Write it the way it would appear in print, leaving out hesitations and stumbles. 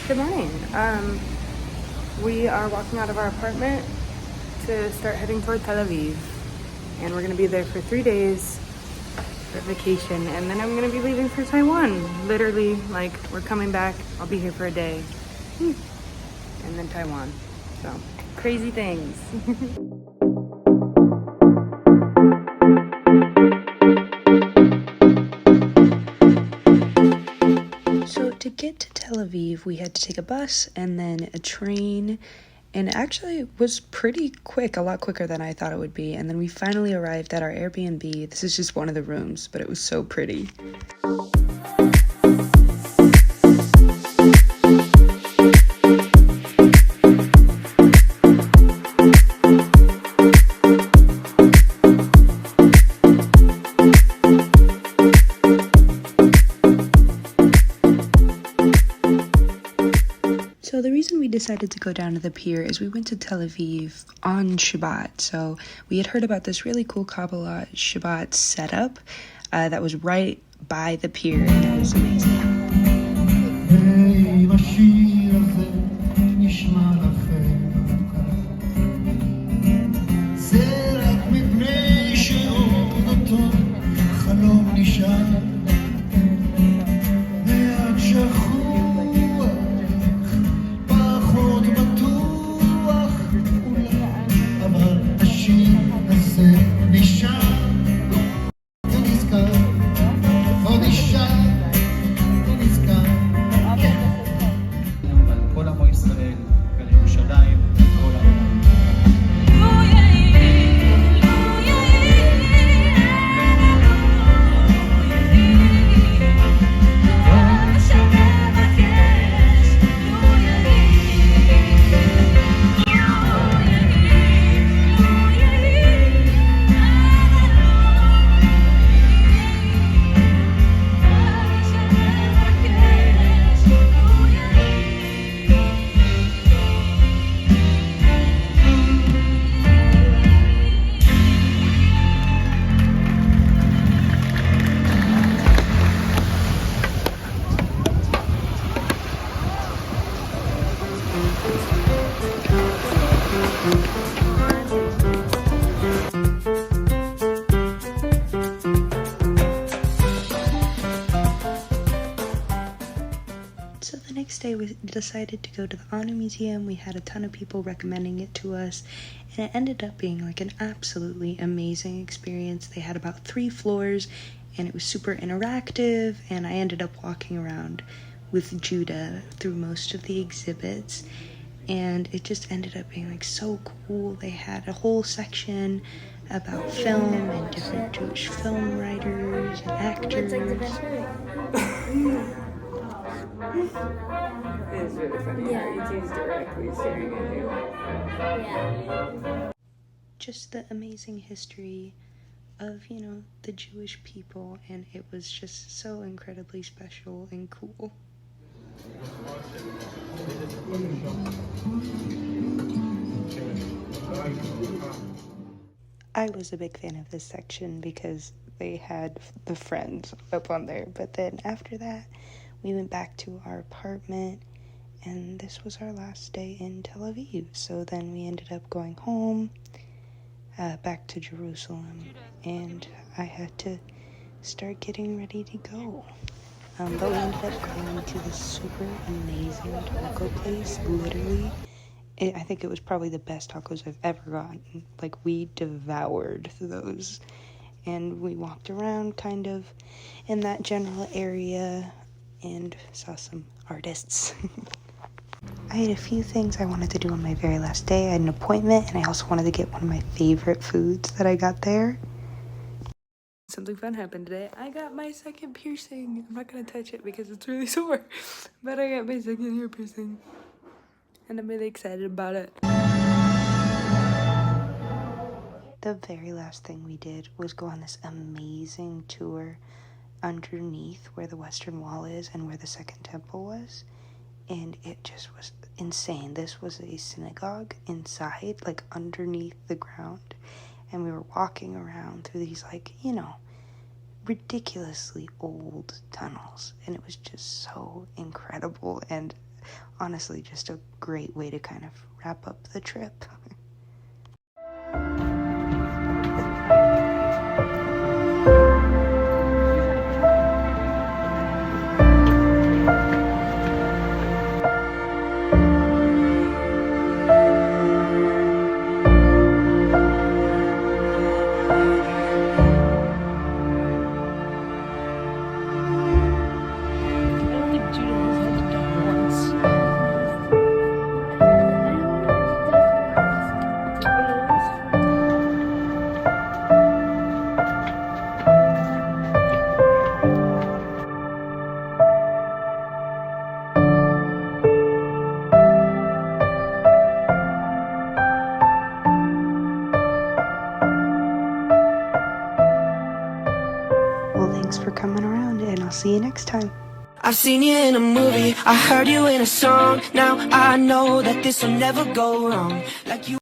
Good morning. We are walking out of our apartment to start heading toward Tel Aviv. And we're gonna be there for 3 days for vacation. And then I'm gonna be leaving for Taiwan. Literally, like, we're coming back. I'll be here for a day. And then Taiwan. So, crazy things. So to get to Tel Aviv, we had to take a bus and then a train, and actually it was pretty quick, a lot quicker than I thought it would be. And then we finally arrived at our Airbnb. This is just one of the rooms, but it was so pretty. So the reason we decided to go down to the pier is we went to Tel Aviv on Shabbat. So we had heard about this really cool Kabbalah Shabbat setup that was right by the pier, and it was amazing. So the next day we decided to go to the Honor Museum. We had a ton of people recommending it to us, and it ended up being like an absolutely amazing experience. They had about 3 floors, and it was super interactive, and I ended up walking around with Judah through most of the exhibits, and it just ended up being like so cool. They had a whole section about film and different Jewish film writers and actors. It's really funny how ET's directly staring at you. Yeah. Just the amazing history of, the Jewish people, and it was just so incredibly special and cool. I was a big fan of this section because they had the Friends up on there, but then after that, we went back to our apartment, and this was our last day in Tel Aviv. So then we ended up going home, back to Jerusalem, and I had to start getting ready to go. But we ended up going to this super amazing taco place. Literally, I think it was probably the best tacos I've ever gotten. Like, we devoured those, and we walked around kind of in that general area and saw some artists. I had a few things I wanted to do on my very last day. I had an appointment, and I also wanted to get one of my favorite foods that I got there. Something fun happened today. I got my second piercing. I'm not gonna touch it because it's really sore, but I got my second ear piercing, and I'm really excited about it. The very last thing we did was go on this amazing tour underneath where the Western Wall is and where the Second Temple was, and it just was insane. This was a synagogue inside, like underneath the ground, and we were walking around through these, like, ridiculously old tunnels, and it was just so incredible. And honestly just a great way to kind of wrap up the trip. Well, thanks for coming around, and I'll see you next time. I've seen you in a movie, I heard you in a song. Now I know that this will never go wrong. Like you